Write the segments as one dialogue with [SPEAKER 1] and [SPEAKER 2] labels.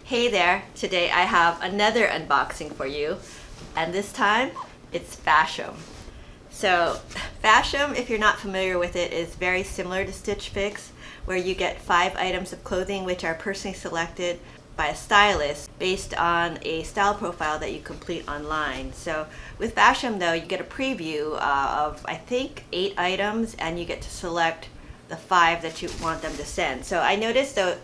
[SPEAKER 1] Hey there, today I have another unboxing for you, and this time it's Fashem. So Fashem, if you're not familiar with it, is very similar to Stitch Fix, where you get 5 items of clothing which are personally selected by a stylist based on a style profile that you complete online. So with Fashem though, you get a preview of I think 8 items, and you get to select the 5 that you want them to send. So I noticed though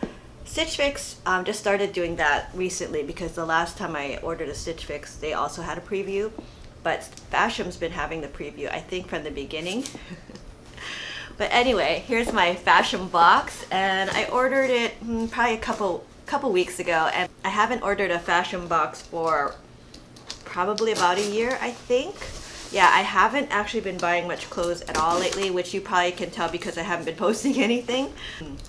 [SPEAKER 1] Stitch Fix just started doing that recently, because the last time I ordered a Stitch Fix they also had a preview, but Fashem's been having the preview I think from the beginning. But anyway, here's my Fashem box, and I ordered it probably a couple weeks ago, and I haven't ordered a Fashem box for probably about a year, I think. Yeah, I haven't actually been buying much clothes at all lately, which you probably can tell because I haven't been posting anything,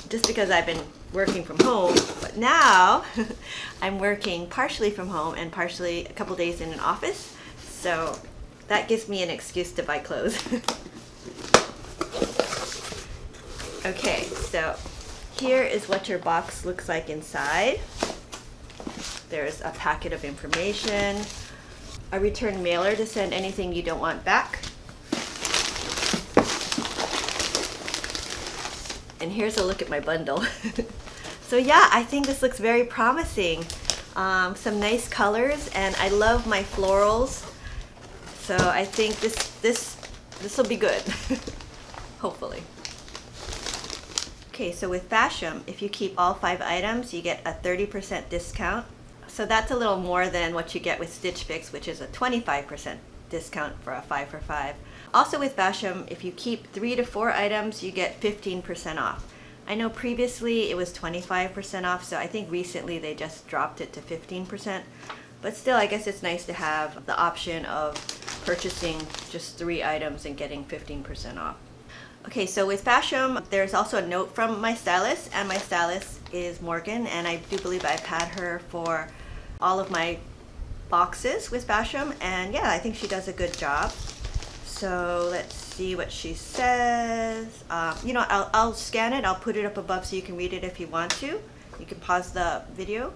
[SPEAKER 1] just because I've been working from home. But now I'm working partially from home and partially a couple days in an office, so that gives me an excuse to buy clothes. Okay, so here is what your box looks like inside. There's a packet of information, a return mailer to send anything you don't want back, and here's a look at my bundle. So yeah, I think this looks very promising. Some nice colors, and I love my florals, so I think this will be good. Hopefully. Okay, so with Fashem, if you keep all 5 items, you get a 30% discount. So that's a little more than what you get with Stitch Fix, which is a 25% discount for a 5 for 5. Also with Fashem, if you keep 3 to 4 items, you get 15% off. I know previously it was 25% off, so I think recently they just dropped it to 15%. But still, I guess it's nice to have the option of purchasing just 3 items and getting 15% off. Okay, so with Fashem, there's also a note from my stylist, and my stylist is Morgan, and I do believe I've had her for all of my boxes with Fashem, and yeah, I think she does a good job. So let's see what she says. You know, I'll scan it, I'll put it up above so you can read it if you want to. You can pause the video.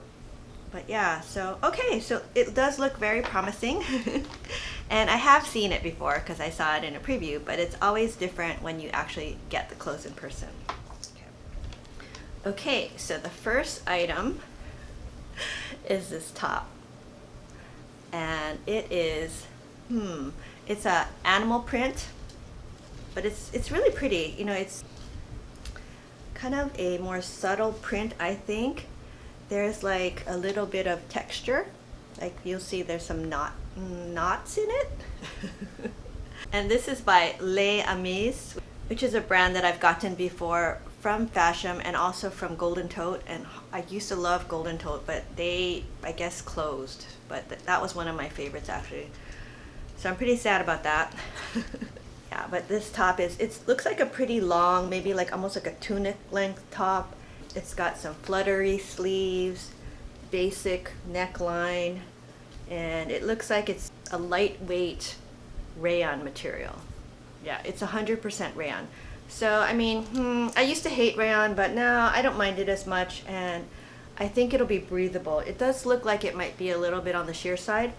[SPEAKER 1] But yeah, so okay, so it does look very promising. And I have seen it before because I saw it in a preview, but it's always different when you actually get the clothes in person. Okay, so the first item is this top. And it is, it's a animal print, but it's really pretty. You know, it's kind of a more subtle print, I think. There's like a little bit of texture, like you'll see there's some knots in it. And this is by Leah, which is a brand that I've gotten before from Fashem and also from Golden Tote, and I used to love Golden Tote, but they, I guess, closed, but that was one of my favorites actually, so I'm pretty sad about that. Yeah, but this top it looks like a pretty long, maybe like almost like a tunic length top. It's got some fluttery sleeves, basic neckline, and it looks like it's a lightweight rayon material. Yeah, it's 100% rayon. So I mean, I used to hate rayon, but now I don't mind it as much, and I think it'll be breathable. It does look like it might be a little bit on the sheer side,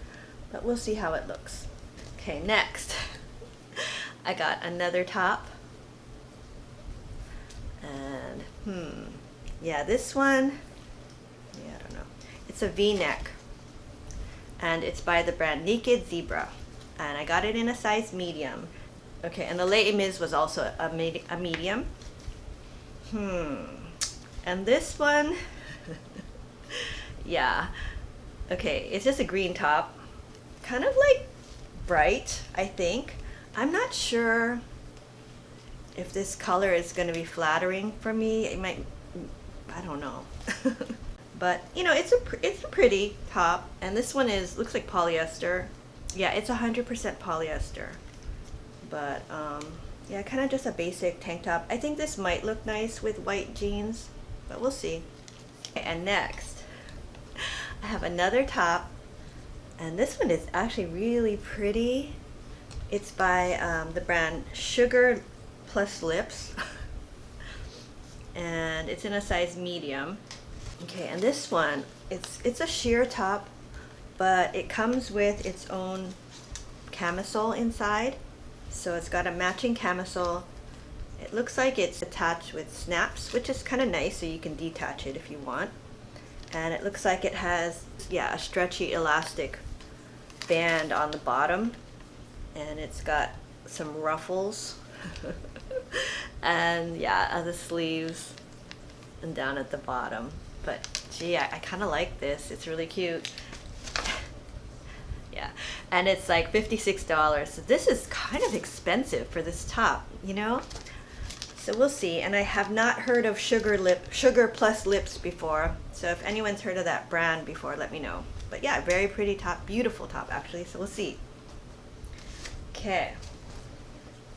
[SPEAKER 1] but we'll see how it looks. Okay, next I got another top, and yeah, this one, yeah, I don't know. It's a V-neck, and it's by the brand Naked Zebra, and I got it in a size medium. Okay, and the Les Mis was also a medium. And this one, yeah, okay, it's just a green top, kind of like bright, I think. I'm not sure if this color is going to be flattering for me. It might, I don't know. But you know, it's a pretty top, and this one looks like polyester. Yeah, it's 100% polyester. But yeah, kind of just a basic tank top. I think this might look nice with white jeans, but we'll see. Okay, and next I have another top, and this one is actually really pretty. It's by the brand SugarLips, and it's in a size medium. Okay, and this one, it's a sheer top, but it comes with its own camisole inside. So it's got a matching camisole. It looks like it's attached with snaps, which is kind of nice, so you can detach it if you want. And it looks like it has, yeah, a stretchy elastic band on the bottom, and it's got some ruffles and yeah, the sleeves and down at the bottom. But gee, I kind of like this. It's really cute. Yeah, and it's like $56. So this is kind of expensive for this top, you know? So we'll see. And I have not heard of Sugar Plus Lips before. So if anyone's heard of that brand before, let me know. But yeah, very pretty top, beautiful top actually. So we'll see. Okay.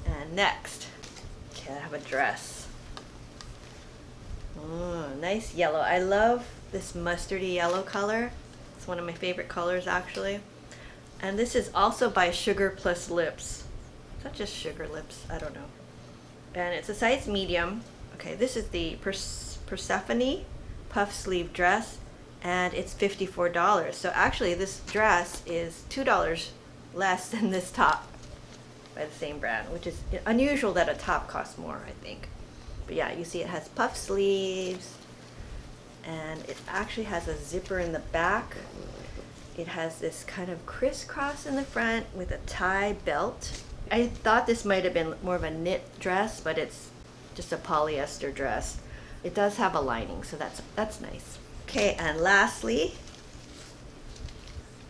[SPEAKER 1] And next, okay, I have a dress. Oh, nice yellow. I love this mustardy yellow color. It's one of my favorite colors actually. And this is also by Sugar Plus Lips. Is that just SugarLips? I don't know. And it's a size medium. Okay, this is the Persephone puff sleeve dress, and it's $54. So actually this dress is $2 less than this top by the same brand, which is unusual that a top costs more, I think. But yeah, you see it has puff sleeves, and it actually has a zipper in the back. It has this kind of crisscross in the front with a tie belt. I thought this might have been more of a knit dress, but it's just a polyester dress. It does have a lining, so that's nice. Okay, and lastly,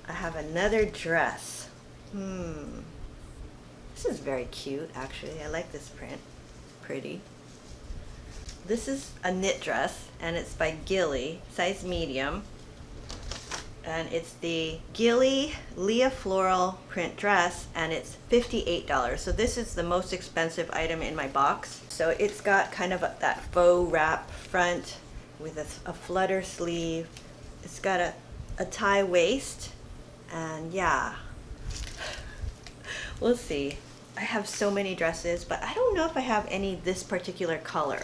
[SPEAKER 1] I have another dress. This is very cute, actually. I like this print. Pretty. This is a knit dress, and it's by Gilli, size medium. And it's the Gilli Leah Floral print dress, and it's $58. So this is the most expensive item in my box. So it's got kind of that faux wrap front with a flutter sleeve. It's got a tie waist, and yeah, we'll see. I have so many dresses, but I don't know if I have any this particular color.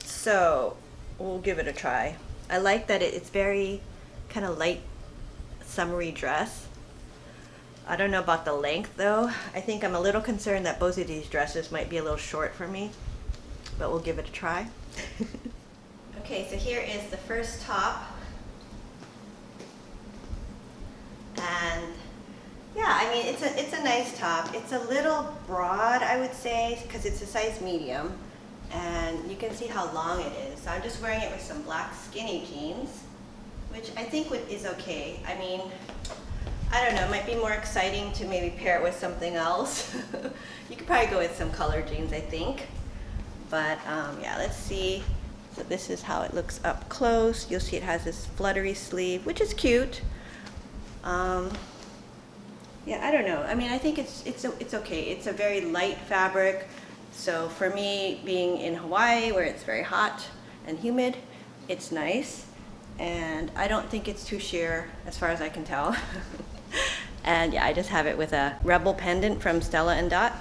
[SPEAKER 1] So we'll give it a try. I like that it's very kind of light summery dress. I don't know about the length though. I think I'm a little concerned that both of these dresses might be a little short for me, but we'll give it a try. Okay, so here is the first top. And yeah, I mean, it's a nice top. It's a little broad, I would say, because it's a size medium, and you can see how long it is. So I'm just wearing it with some black skinny jeans, which I think is okay. I mean, I don't know, it might be more exciting to maybe pair it with something else. You could probably go with some colored jeans, I think. But yeah, let's see. So this is how it looks up close. You'll see it has this fluttery sleeve, which is cute. Yeah, I don't know. I mean, I think it's okay. It's a very light fabric. So for me, being in Hawaii where it's very hot and humid, it's nice. And I don't think it's too sheer as far as I can tell. And yeah, I just have it with a Rebel pendant from Stella & Dot.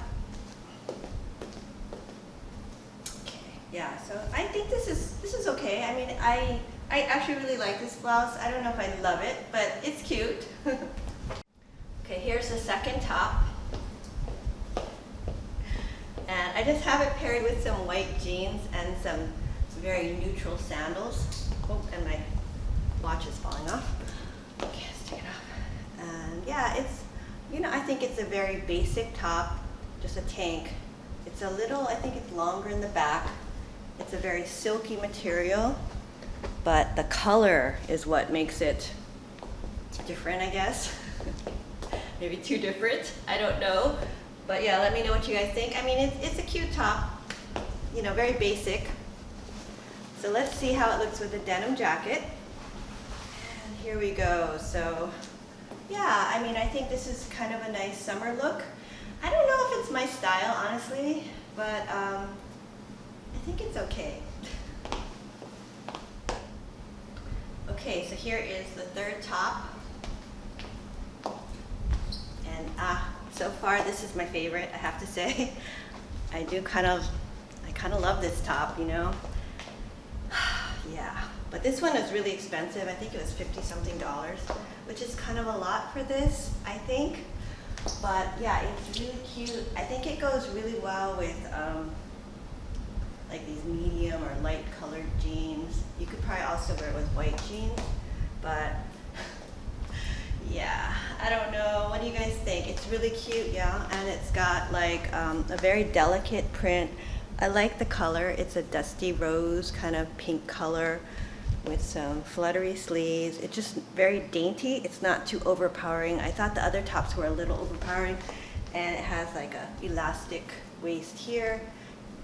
[SPEAKER 1] Okay, yeah, so I think this is okay. I mean, I actually really like this blouse. I don't know if I love it, but it's cute. Okay, here's the second top. And I just have it paired with some white jeans and some very neutral sandals. Oh, and my watch is falling off. Okay, let's take it off. And yeah, it's, you know, I think it's a very basic top, just a tank. It's a little, I think it's longer in the back. It's a very silky material, but the color is what makes it different, I guess. Maybe too different, I don't know. But yeah, let me know what you guys think. I mean, it's a cute top, you know, very basic. So let's see how it looks with a denim jacket. And here we go. So yeah, I mean, I think this is kind of a nice summer look. I don't know if it's my style, honestly, but I think it's okay. Okay, so here is the third top. And so far this is my favorite, I have to say. I kind of love this top, you know. Yeah, But this one is really expensive. I think it was $50-something, which is kind of a lot for this, I think. But yeah, it's really cute. I think it goes really well with like these medium or light colored jeans. You could probably also wear it with white jeans, but yeah, I don't know. What do you guys think? It's really cute, yeah, and it's got like a very delicate print. I like the color. It's a dusty rose kind of pink color with some fluttery sleeves. It's just very dainty. It's not too overpowering. I thought the other tops were a little overpowering, and it has like a elastic waist here,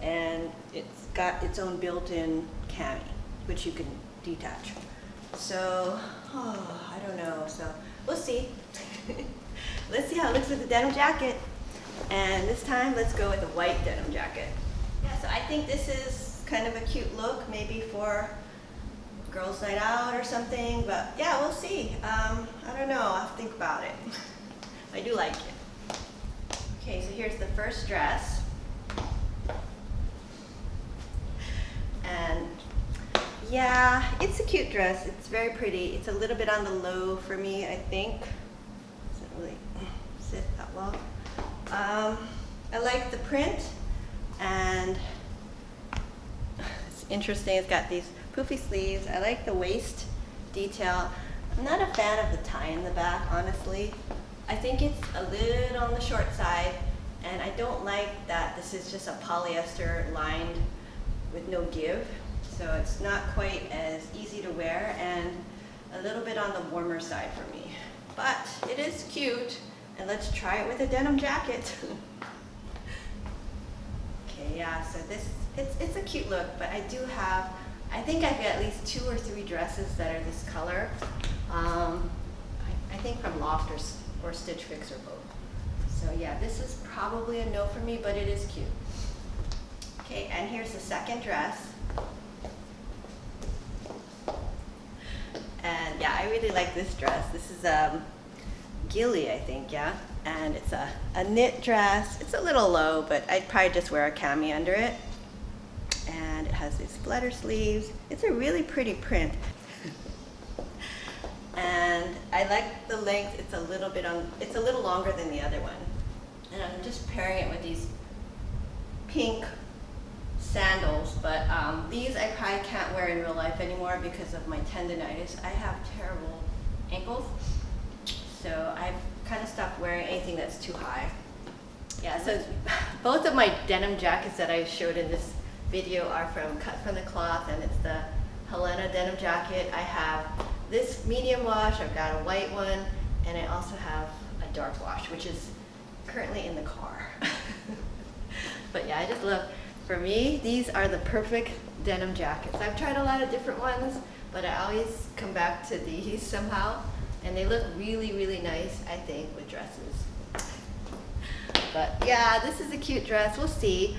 [SPEAKER 1] and it's got its own built-in cami, which you can detach. So, I don't know. So we'll see. Let's see how it looks with the denim jacket. And this time, let's go with a white denim jacket. Yeah, so I think this is kind of a cute look, maybe for girls' night out or something. But yeah, we'll see. I don't know. I'll have to think about it. I do like it. Okay, so here's the first dress. And yeah, it's a cute dress. It's very pretty. It's a little bit on the low for me, I think. Doesn't really sit that well. I like the print, and it's interesting. It's got these poofy sleeves. I like the waist detail. I'm not a fan of the tie in the back, honestly. I think it's a little on the short side, and I don't like that this is just a polyester lined with no give. So it's not quite as easy to wear and a little bit on the warmer side for me. But it is cute, and let's try it with a denim jacket. Okay, yeah, so it's a cute look, but I think I've got at least 2 or 3 dresses that are this color. I think from Loft or Stitch Fix or both. So yeah, this is probably a no for me, but it is cute. Okay, and here's the second dress. And yeah, I really like this dress. This is Gilli, I think, yeah. And it's a knit dress. It's a little low, but I'd probably just wear a cami under it. And it has these flutter sleeves. It's a really pretty print. And I like the length. It's a little longer than the other one. And I'm just pairing it with these pink sandals, but these I probably can't wear in real life anymore because of my tendonitis. I have terrible ankles, so I've kind of stopped wearing anything that's too high. Yeah, so both of my denim jackets that I showed in this video are cut from the cloth, and it's the Helena denim jacket. I have this medium wash, I've got a white one, and I also have a dark wash, which is currently in the car. But yeah, I just love, for me, these are the perfect denim jackets. I've tried a lot of different ones, but I always come back to these somehow, and they look really, really nice, I think, with dresses. But yeah, this is a cute dress. We'll see.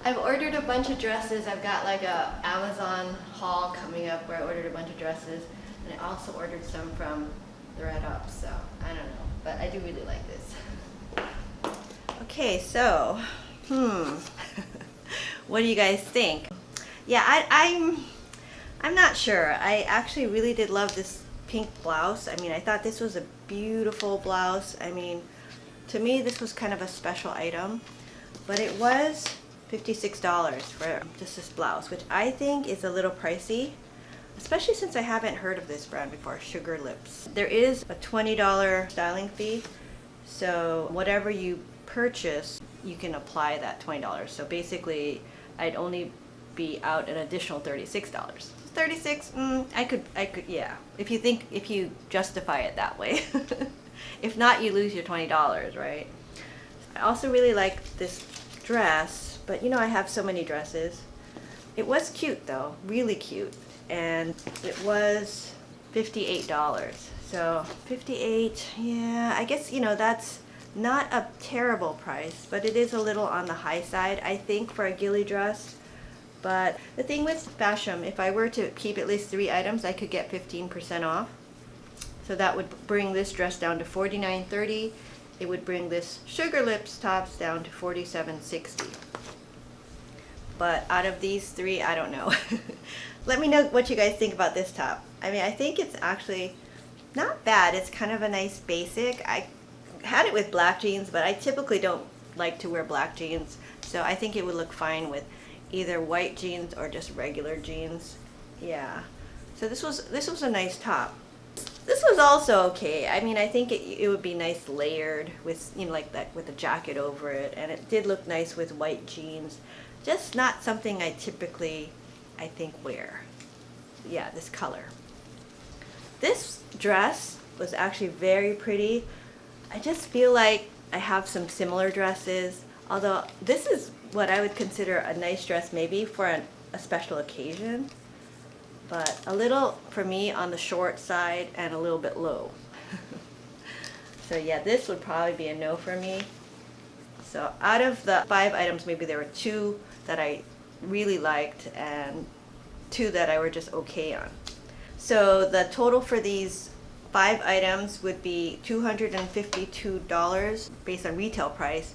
[SPEAKER 1] I've ordered a bunch of dresses. I've got like a Amazon haul coming up where I ordered a bunch of dresses, and I also ordered some from ThredUP, so I don't know, but I do really like this. Okay, so what do you guys think? Yeah, I'm not sure. I actually really did love this pink blouse. I mean, I thought this was a beautiful blouse. I mean, to me, this was kind of a special item, but it was $56 for just this blouse, which I think is a little pricey, especially since I haven't heard of this brand before, SugarLips. There is a $20 styling fee, so whatever you purchase, you can apply that $20. So basically, I'd only be out an additional $36. 36, I could, yeah. If you justify it that way. If not, you lose your $20, right? I also really like this dress, but you know, I have so many dresses. It was cute though, really cute. And it was $58. So 58, yeah, I guess, you know, that's not a terrible price, but it is a little on the high side, I think, for a Gilli dress. But the thing with Fashem, if I were to keep at least 3 items, I could get 15% off. So that would bring this dress down to $49.30. It would bring this SugarLips tops down to $47.60. But out of these 3, I don't know. let me know what you guys think about this top. I mean, I think it's actually not bad. It's kind of a nice basic. I had it with black jeans, but I typically don't like to wear black jeans, so I think it would look fine with either white jeans or just regular jeans. Yeah, so this was a nice top. This was also okay. I mean, I think it would be nice layered with, you know, like that with a jacket over it, and it did look nice with white jeans. Just not something I typically, I think, wear. Yeah, this color. This dress was actually very pretty. I just feel like I have some similar dresses, although this is what I would consider a nice dress maybe for a special occasion, but a little, for me, on the short side and a little bit low. So yeah, this would probably be a no for me. So out of the 5 items, maybe there were 2 that I really liked and 2 that I were just okay on. So the total for these 5 items would be $252 based on retail price.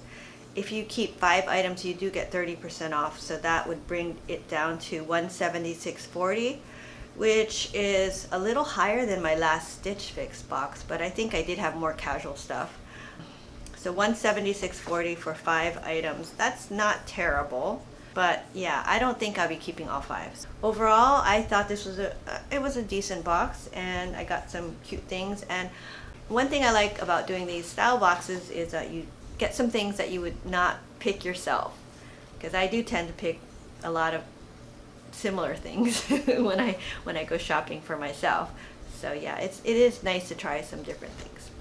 [SPEAKER 1] If you keep 5 items, you do get 30% off, so that would bring it down to $176.40, which is a little higher than my last Stitch Fix box, but I think I did have more casual stuff. So $176.40 for 5 items. That's not terrible, but yeah, I don't think I'll be keeping all 5s. Overall, I thought this was it was a decent box, and I got some cute things. And one thing I like about doing these style boxes is that you get some things that you would not pick yourself, because I do tend to pick a lot of similar things when I go shopping for myself. So yeah, it is nice to try some different things.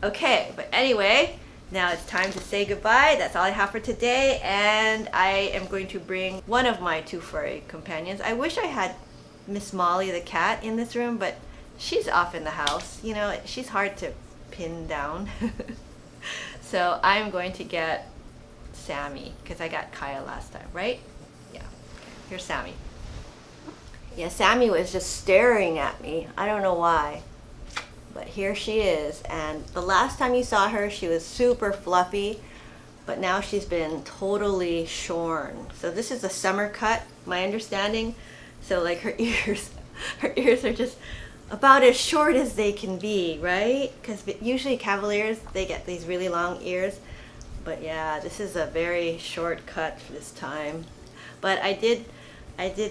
[SPEAKER 1] Okay, but anyway, now it's time to say goodbye. That's all I have for today, and I am going to bring one of my 2 furry companions. I wish I had Miss Molly the cat in this room, but she's off in the house. You know, she's hard to pin down. So I'm going to get Sammy, because I got Kaya last time, right? Yeah. Here's Sammy. Yeah, Sammy was just staring at me. I don't know why. But here she is. And the last time you saw her, she was super fluffy, but now she's been totally shorn. So this is a summer cut, my understanding. So like her ears are just about as short as they can be, right? Because usually Cavaliers, they get these really long ears. But yeah, this is a very short cut this time. But I did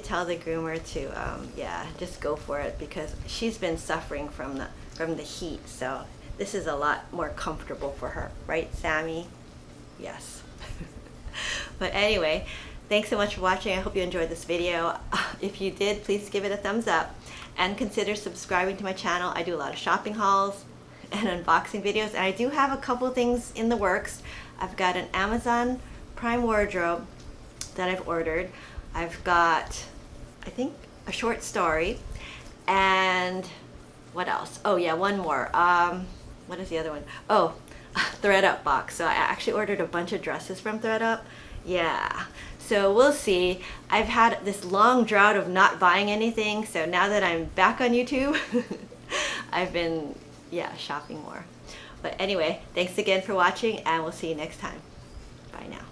[SPEAKER 1] tell the groomer to, yeah, just go for it, because she's been suffering from the heat. So this is a lot more comfortable for her, right, Sammy? Yes. But anyway, thanks so much for watching. I hope you enjoyed this video. If you did, please give it a thumbs up and consider subscribing to my channel. I do a lot of shopping hauls and unboxing videos, and I do have a couple things in the works. I've got an Amazon Prime wardrobe that I've ordered. I've got, I think, a short story, and what else? Oh yeah, one more. What is the other one? Oh, ThredUP box. So I actually ordered a bunch of dresses from ThredUP. Yeah, so we'll see. I've had this long drought of not buying anything, so now that I'm back on YouTube, I've been, yeah, shopping more. But anyway, thanks again for watching, and we'll see you next time. Bye now.